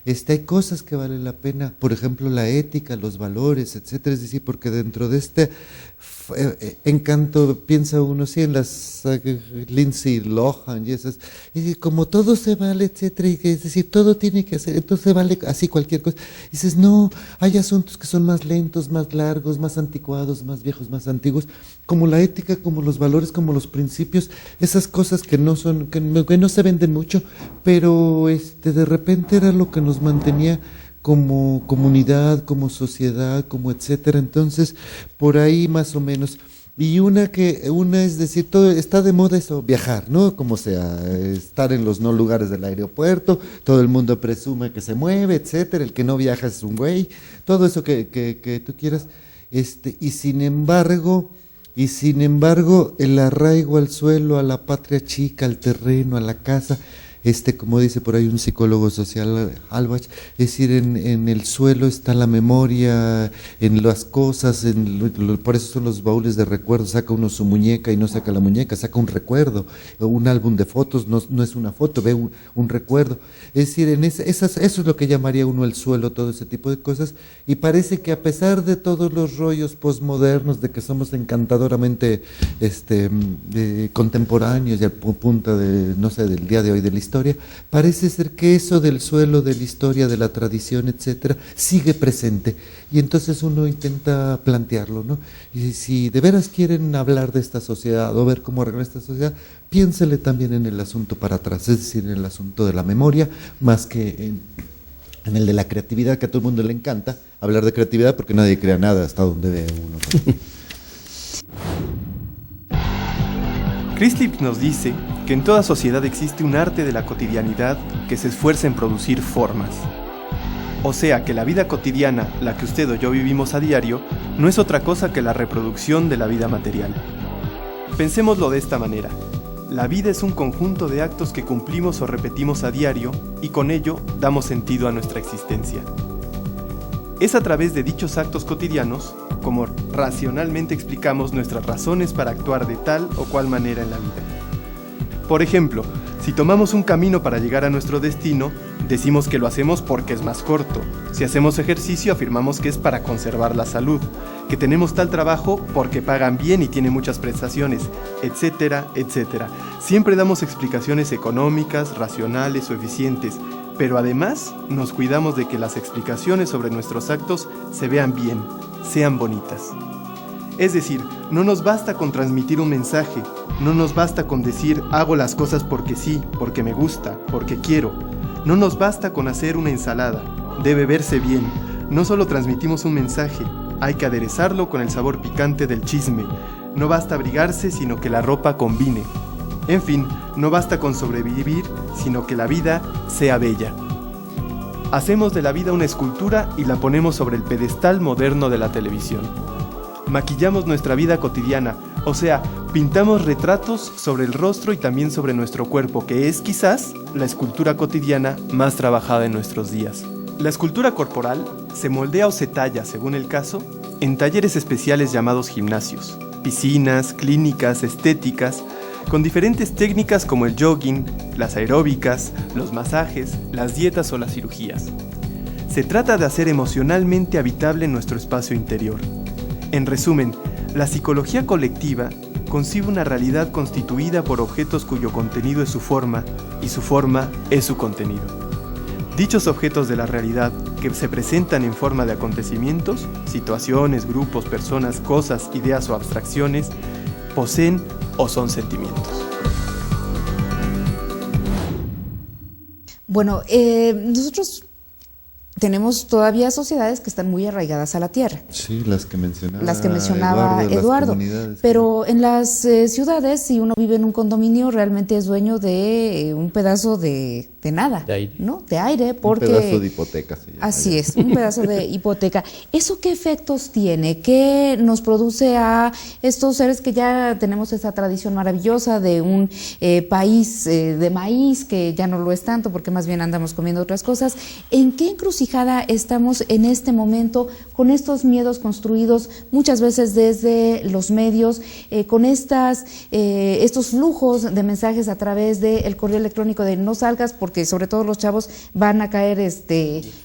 Hay cosas que vale la pena, por ejemplo, la ética, los valores, etcétera. Es decir, porque dentro de este encanto piensa uno sí en las Lindsay Lohan y esas, y como todo se vale, etcétera, y es decir, todo tiene que hacer, entonces vale así cualquier cosa. Y dices, no, hay asuntos que son más lentos, más largos, más anticuados, más viejos, más antiguos, como la ética, como los valores, como los principios, esas cosas que no se venden mucho, pero de repente era lo que nos mantenía como comunidad, como sociedad, como etcétera. Entonces, por ahí más o menos. Y una es decir, todo está de moda eso, viajar, ¿no? Como sea, estar en los no lugares del aeropuerto, todo el mundo presume que se mueve, etcétera, el que no viaja es un güey, todo eso que tú quieras, y sin embargo, el arraigo al suelo, a la patria chica, al terreno, a la casa, como dice por ahí un psicólogo social, Albach, es decir, en el suelo está la memoria, en las cosas, por eso son los baúles de recuerdos, saca uno su muñeca y no saca la muñeca, saca un recuerdo, un álbum de fotos, no es una foto, ve un recuerdo, es decir, eso es lo que llamaría uno el suelo, todo ese tipo de cosas, y parece que a pesar de todos los rollos posmodernos, de que somos encantadoramente contemporáneos y al punta de, no sé, del día de hoy de la historia, parece ser que eso del suelo, de la historia, de la tradición, etcétera, sigue presente. Y entonces uno intenta plantearlo, ¿no? Y si de veras quieren hablar de esta sociedad o ver cómo arreglar esta sociedad, piénsele también en el asunto para atrás, es decir, en el asunto de la memoria, más que en el de la creatividad, que a todo el mundo le encanta hablar de creatividad porque nadie crea nada hasta donde ve uno, ¿no? Chrislip nos dice que en toda sociedad existe un arte de la cotidianidad que se esfuerza en producir formas. O sea que la vida cotidiana, la que usted o yo vivimos a diario, no es otra cosa que la reproducción de la vida material. Pensémoslo de esta manera. La vida es un conjunto de actos que cumplimos o repetimos a diario y con ello damos sentido a nuestra existencia. Es a través de dichos actos cotidianos como racionalmente explicamos nuestras razones para actuar de tal o cual manera en la vida. Por ejemplo, si tomamos un camino para llegar a nuestro destino, decimos que lo hacemos porque es más corto. Si hacemos ejercicio, afirmamos que es para conservar la salud, que tenemos tal trabajo porque pagan bien y tiene muchas prestaciones, etcétera, etcétera. Siempre damos explicaciones económicas, racionales o eficientes, pero además nos cuidamos de que las explicaciones sobre nuestros actos se vean bien, sean bonitas. Es decir, no nos basta con transmitir un mensaje, no nos basta con decir hago las cosas porque sí, porque me gusta, porque quiero. No nos basta con hacer una ensalada, debe verse bien. No solo transmitimos un mensaje, hay que aderezarlo con el sabor picante del chisme. No basta abrigarse, sino que la ropa combine. En fin, no basta con sobrevivir, sino que la vida sea bella. Hacemos de la vida una escultura y la ponemos sobre el pedestal moderno de la televisión. Maquillamos nuestra vida cotidiana, o sea, pintamos retratos sobre el rostro y también sobre nuestro cuerpo, que es quizás la escultura cotidiana más trabajada en nuestros días. La escultura corporal se moldea o se talla, según el caso, en talleres especiales llamados gimnasios, piscinas, clínicas, estéticas, con diferentes técnicas como el jogging, las aeróbicas, los masajes, las dietas o las cirugías. Se trata de hacer emocionalmente habitable nuestro espacio interior. En resumen, la psicología colectiva concibe una realidad constituida por objetos cuyo contenido es su forma y su forma es su contenido. Dichos objetos de la realidad, que se presentan en forma de acontecimientos, situaciones, grupos, personas, cosas, ideas o abstracciones, poseen o son sentimientos. Bueno, nosotros tenemos todavía sociedades que están muy arraigadas a la tierra. Sí, las que mencionaba Eduardo. Pero en las ciudades, si uno vive en un condominio, realmente es dueño de un pedazo de nada, de aire. ¿no? De aire, porque... Un pedazo de hipoteca se llama. Así es, un pedazo de hipoteca. ¿Eso qué efectos tiene? ¿Qué nos produce a estos seres que ya tenemos esa tradición maravillosa de un país de maíz, que ya no lo es tanto porque más bien andamos comiendo otras cosas? ¿En qué encrucijada estamos en este momento con estos miedos construidos muchas veces desde los medios, con estos flujos de mensajes a través del correo electrónico de no salgas porque sobre todo los chavos van a caer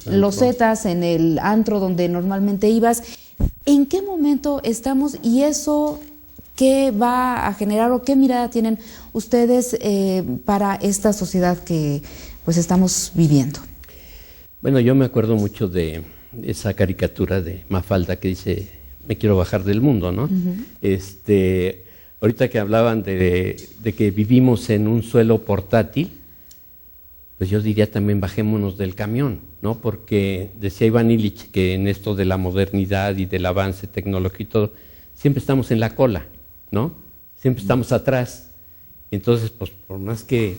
losetas en el antro donde normalmente ibas? ¿En qué momento estamos y eso qué va a generar o qué mirada tienen ustedes para esta sociedad que pues estamos viviendo? Bueno, yo me acuerdo mucho de esa caricatura de Mafalda que dice, me quiero bajar del mundo, ¿no? Ahorita que hablaban de que vivimos en un suelo portátil, pues yo diría también bajémonos del camión, ¿no? Porque decía Iván Illich que en esto de la modernidad y del avance tecnológico y todo, siempre estamos en la cola, ¿no? Siempre estamos atrás. Entonces, pues por más que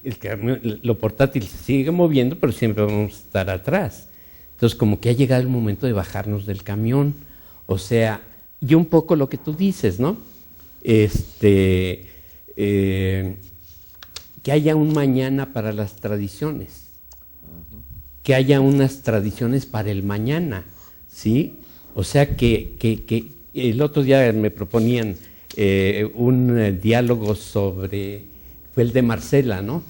el camión, lo portátil se sigue moviendo, pero siempre vamos a estar atrás. Entonces, como que ha llegado el momento de bajarnos del camión. O sea, y un poco lo que tú dices, ¿no? Que haya un mañana para las tradiciones, que haya unas tradiciones para el mañana, ¿sí? O sea, que el otro día me proponían un diálogo sobre, fue el de Marcela, ¿no?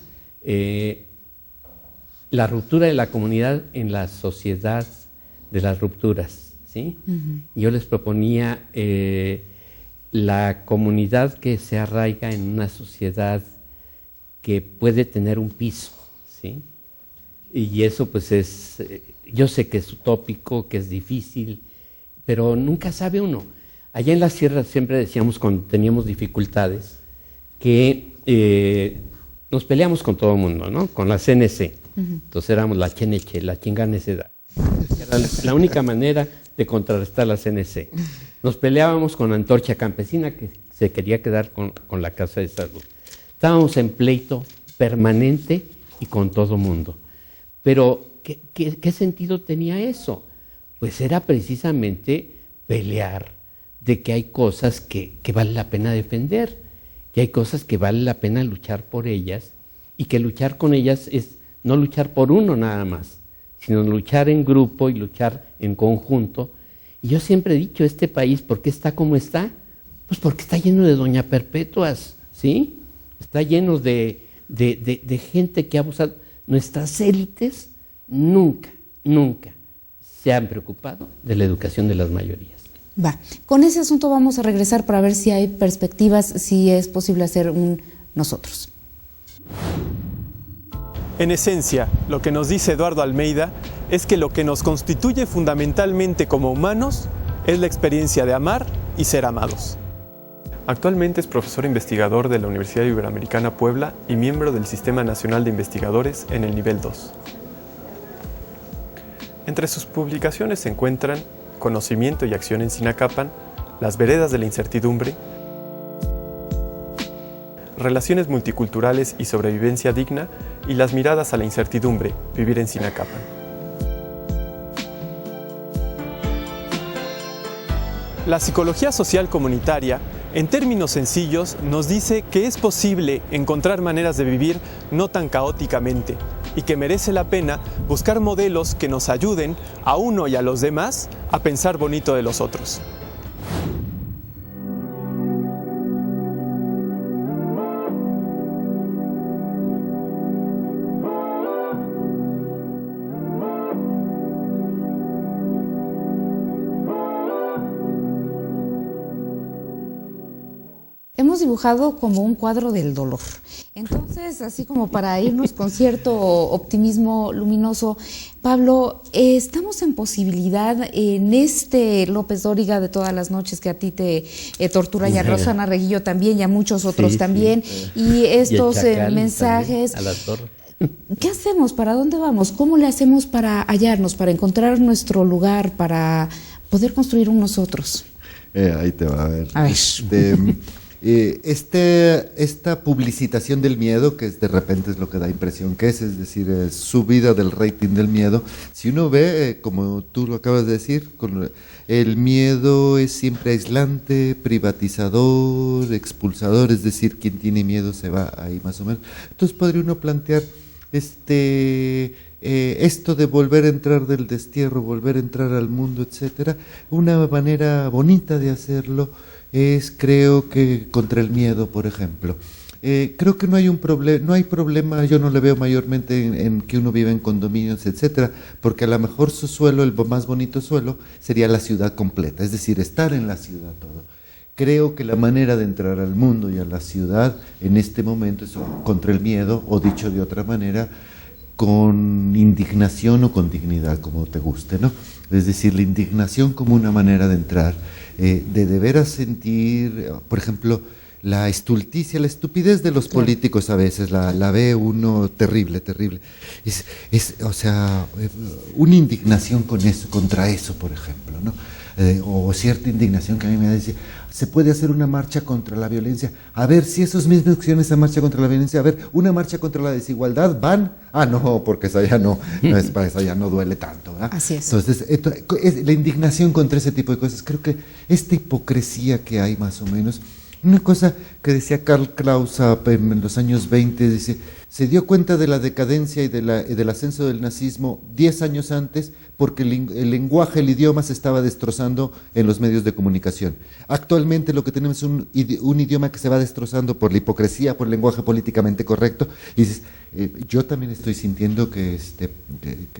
La ruptura de la comunidad en la sociedad de las rupturas, ¿sí? Yo les proponía la comunidad que se arraiga en una sociedad que puede tener un piso, ¿sí? Y eso pues es, yo sé que es utópico, que es difícil, pero nunca sabe uno. Allá en la sierra siempre decíamos cuando teníamos dificultades que nos peleamos con todo el mundo, ¿no? Con la CNC. Entonces éramos la cheneche, la chinganecedad. Era la única manera de contrarrestar la CNC. Nos peleábamos con Antorcha Campesina, que se quería quedar con la Casa de Salud. Estábamos en pleito permanente y con todo mundo. Pero, ¿qué sentido tenía eso? Pues era precisamente pelear de que hay cosas que vale la pena defender, que hay cosas que vale la pena luchar por ellas, y que luchar con ellas es no luchar por uno nada más, sino luchar en grupo y luchar en conjunto. Y yo siempre he dicho, este país, ¿por qué está como está? Pues porque está lleno de doña perpetuas, ¿sí? Está lleno de gente que ha abusado. Nuestras élites nunca se han preocupado de la educación de las mayorías. Va, con ese asunto vamos a regresar para ver si hay perspectivas, si es posible hacer un nosotros. En esencia, lo que nos dice Eduardo Almeida es que lo que nos constituye fundamentalmente como humanos es la experiencia de amar y ser amados. Actualmente es profesor investigador de la Universidad Iberoamericana Puebla y miembro del Sistema Nacional de Investigadores en el nivel 2. Entre sus publicaciones se encuentran Conocimiento y acción en Sinacapan, Las veredas de la incertidumbre, Relaciones multiculturales y sobrevivencia digna y Las miradas a la incertidumbre, Vivir en Sinacapan. La psicología social comunitaria, en términos sencillos, nos dice que es posible encontrar maneras de vivir no tan caóticamente y que merece la pena buscar modelos que nos ayuden a uno y a los demás a pensar bonito de los otros. Hemos dibujado como un cuadro del dolor. Entonces, así como para irnos con cierto optimismo luminoso, Pablo, ¿estamos en posibilidad en este López Dóriga de todas las noches que a ti te tortura y a Rosana Reguillo también y a muchos otros también, y estos mensajes? También, a la torre. ¿Qué hacemos? ¿Para dónde vamos? ¿Cómo le hacemos para hallarnos, para encontrar nuestro lugar, para poder construir un nosotros? Ahí te va a ver. A ver. Esta publicitación del miedo, que de repente es lo que da impresión que es decir, subida del rating del miedo. Si uno ve, como tú lo acabas de decir, el miedo es siempre aislante, privatizador, expulsador, es decir, quien tiene miedo se va ahí más o menos. Entonces podría uno plantear esto de volver a entrar del destierro, volver a entrar al mundo, etcétera. Una manera bonita de hacerlo es, creo que, contra el miedo, por ejemplo. Creo que no hay problema, yo no le veo mayormente en que uno vive en condominios, etcétera, porque a lo mejor su suelo, el más bonito suelo, sería la ciudad completa, es decir, estar en la ciudad todo. Creo que la manera de entrar al mundo y a la ciudad en este momento es contra el miedo, o dicho de otra manera, con indignación o con dignidad, como te guste, ¿no? Es decir, la indignación como una manera de entrar, de veras sentir, por ejemplo, la estulticia, la estupidez de los políticos a veces, la ve uno terrible, terrible. O sea, una indignación con eso, contra eso, por ejemplo, ¿no? O cierta indignación que a mí me dice, se puede hacer una marcha contra la violencia. A ver, si esos mismos que esa marcha contra la violencia, a ver, una marcha contra la desigualdad, ¿van? Ah, no, porque esa ya no esa ya no duele tanto, ¿verdad? Así es. Entonces, la indignación contra ese tipo de cosas, creo que esta hipocresía que hay más o menos, una cosa que decía Karl Kraus en los años 20, dice, se dio cuenta de la decadencia y del ascenso del nazismo 10 años antes porque el lenguaje, el idioma se estaba destrozando en los medios de comunicación. Actualmente lo que tenemos es un idioma que se va destrozando por la hipocresía, por el lenguaje políticamente correcto. Y dices, yo también estoy sintiendo que,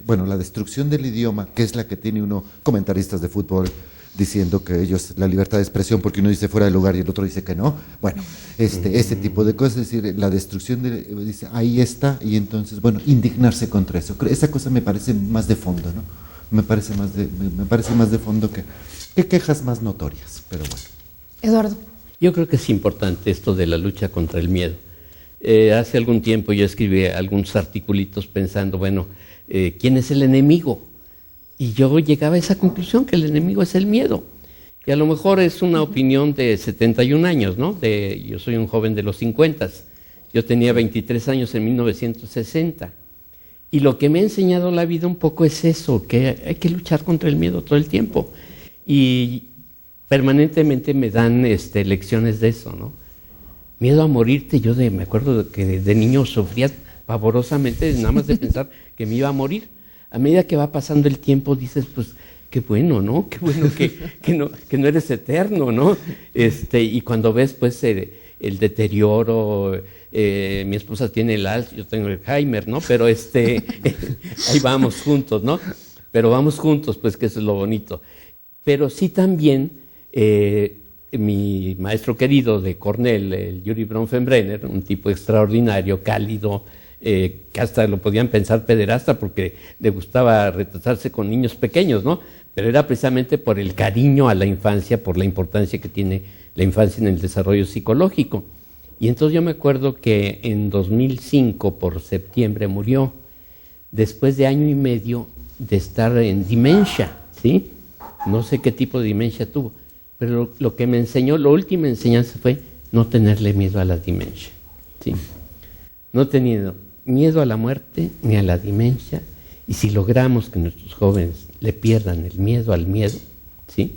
bueno, la destrucción del idioma, que es la que tiene uno, comentaristas de fútbol, diciendo que ellos, la libertad de expresión, porque uno dice fuera del lugar y el otro dice que no, bueno, ese tipo de cosas, es decir, la destrucción dice, ahí está, y entonces, bueno, indignarse contra eso, esa cosa me parece más de fondo, ¿no? Me parece más de fondo que quejas más notorias, pero bueno. Eduardo. Yo creo que es importante esto de la lucha contra el miedo. Hace algún tiempo yo escribí algunos articulitos pensando, bueno, ¿quién es el enemigo? Y yo llegaba a esa conclusión, que el enemigo es el miedo. Y a lo mejor es una opinión de 71 años, ¿no? Yo soy un joven de los 50. Yo tenía 23 años en 1960. Y lo que me ha enseñado la vida un poco es eso, que hay que luchar contra el miedo todo el tiempo. Y permanentemente me dan lecciones de eso, ¿no? Miedo a morirte. Me acuerdo que de niño sufría pavorosamente nada más de pensar que me iba a morir. A medida que va pasando el tiempo dices, pues, qué bueno, ¿no? Qué bueno que no eres eterno, ¿no? Y cuando ves, pues, el deterioro, mi esposa tiene el Alzheimer, yo tengo el Alzheimer, ¿no? Pero ahí vamos juntos, ¿no? Pero vamos juntos, pues, que eso es lo bonito. Pero sí también, mi maestro querido de Cornell, el Yuri Bronfenbrenner, un tipo extraordinario, cálido, que hasta lo podían pensar pederasta porque le gustaba retratarse con niños pequeños, ¿no? Pero era precisamente por el cariño a la infancia, por la importancia que tiene la infancia en el desarrollo psicológico. Y entonces yo me acuerdo que en 2005, por septiembre, murió, después de año y medio de estar en demencia, ¿sí? No sé qué tipo de demencia tuvo, pero lo que me enseñó, la última enseñanza fue no tenerle miedo a la demencia, ¿sí? No teniendo miedo a la muerte ni a la demencia, y si logramos que nuestros jóvenes le pierdan el miedo al miedo, ¿sí?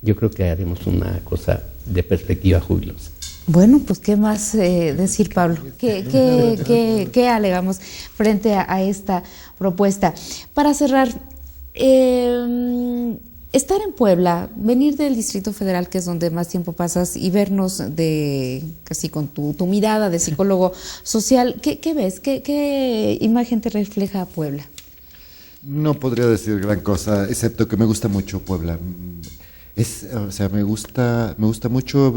Yo creo que haremos una cosa de perspectiva jubilosa. Bueno, pues qué más decir, Pablo, qué alegamos frente a esta propuesta. Para cerrar, estar en Puebla, venir del Distrito Federal, que es donde más tiempo pasas, y vernos casi con tu mirada de psicólogo social, ¿qué ves? ¿Qué imagen te refleja Puebla? No podría decir gran cosa, excepto que me gusta mucho Puebla. O sea, me gusta mucho.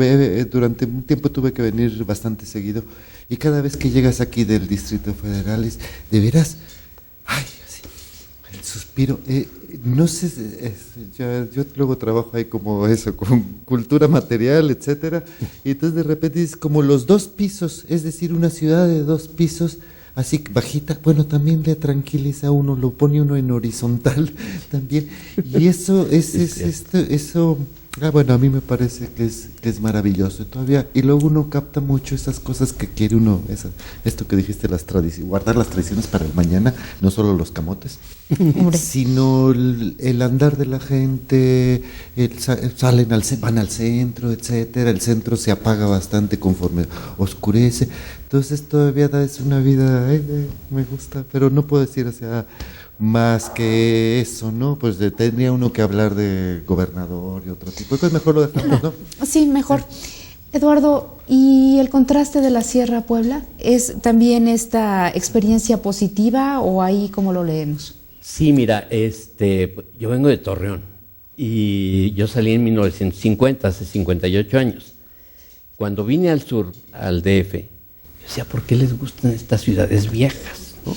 Durante un tiempo tuve que venir bastante seguido, y cada vez que llegas aquí del Distrito Federal es de veras, ay, así, el suspiro. No sé, yo luego trabajo ahí como eso, con cultura material, etcétera, y entonces de repente es como los 2 pisos, es decir, una ciudad de 2 pisos, así bajita, bueno, también le tranquiliza a uno, lo pone uno en horizontal también, y eso bueno, a mí me parece que es maravilloso todavía, y luego uno capta mucho esas cosas que quiere uno, esto que dijiste, las tradiciones, guardar las tradiciones para el mañana, no solo los camotes, sino el andar de la gente, van al centro, etcétera, el centro se apaga bastante conforme oscurece, entonces todavía es una vida, me gusta, pero no puedo decir, o sea, más que eso, ¿no? Pues tendría uno que hablar de gobernador y otro tipo de cosas, mejor lo dejamos, ¿no? Sí, mejor. Eduardo, ¿y el contraste de la Sierra a Puebla es también esta experiencia positiva o ahí cómo lo leemos? Sí, mira, yo vengo de Torreón y yo salí en 1950, hace 58 años. Cuando vine al sur, al DF, yo decía, ¿por qué les gustan estas ciudades viejas, ¿no?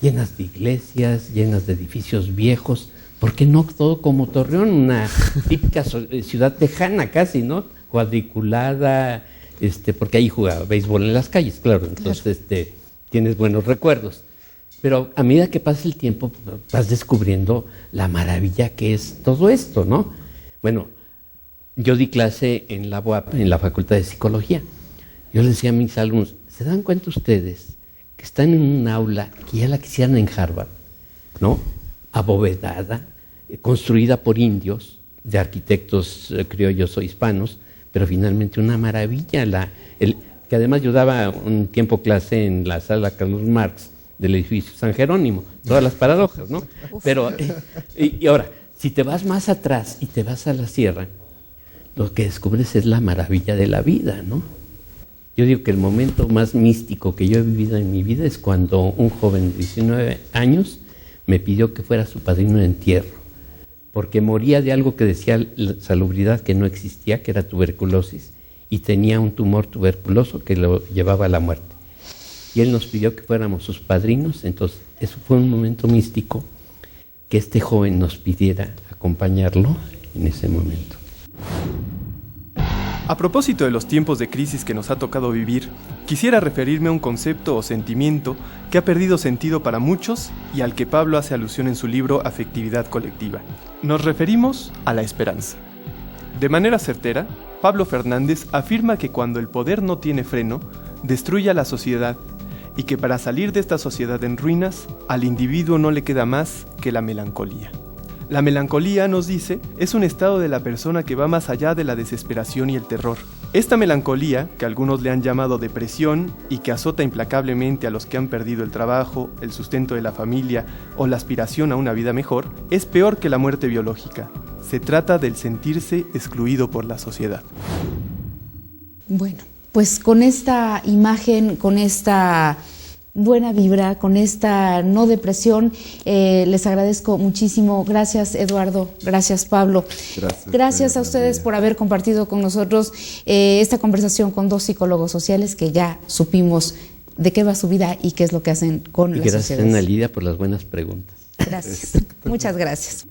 Llenas de iglesias, llenas de edificios viejos? ¿Por qué no todo como Torreón, una típica ciudad tejana casi, ¿no? Cuadriculada, porque ahí jugaba béisbol en las calles, claro, entonces tienes buenos recuerdos. Pero a medida que pasa el tiempo, vas descubriendo la maravilla que es todo esto, ¿no? Bueno, yo di clase en la UAP, en la Facultad de Psicología. Yo les decía a mis alumnos, ¿se dan cuenta ustedes que están en un aula que ya la quisieran en Harvard, ¿no? Abovedada, construida por indios, de arquitectos criollos o hispanos, pero finalmente una maravilla, que además yo daba un tiempo clase en la sala Carlos Marx del edificio San Jerónimo, todas las paradojas, ¿no? Pero, y ahora, si te vas más atrás y te vas a la sierra, lo que descubres es la maravilla de la vida, ¿no? Yo digo que el momento más místico que yo he vivido en mi vida es cuando un joven de 19 años me pidió que fuera su padrino de entierro, porque moría de algo que decía la salubridad que no existía, que era tuberculosis, y tenía un tumor tuberculoso que lo llevaba a la muerte. Y él nos pidió que fuéramos sus padrinos, entonces eso fue un momento místico, que este joven nos pidiera acompañarlo en ese momento. A propósito de los tiempos de crisis que nos ha tocado vivir, quisiera referirme a un concepto o sentimiento que ha perdido sentido para muchos y al que Pablo hace alusión en su libro Afectividad Colectiva. Nos referimos a la esperanza. De manera certera, Pablo Fernández afirma que cuando el poder no tiene freno, destruye a la sociedad y que para salir de esta sociedad en ruinas, al individuo no le queda más que la melancolía. La melancolía, nos dice, es un estado de la persona que va más allá de la desesperación y el terror. Esta melancolía, que algunos le han llamado depresión y que azota implacablemente a los que han perdido el trabajo, el sustento de la familia o la aspiración a una vida mejor, es peor que la muerte biológica. Se trata del sentirse excluido por la sociedad. Bueno, pues con esta imagen, con esta buena vibra, con esta no depresión, les agradezco muchísimo. Gracias, Eduardo. Gracias, Pablo. Gracias a ustedes por haber compartido con nosotros esta conversación con dos psicólogos sociales que ya supimos de qué va su vida y qué es lo que hacen con la sociedad. Gracias, Ana Lidia, por las buenas preguntas. Gracias. Muchas gracias.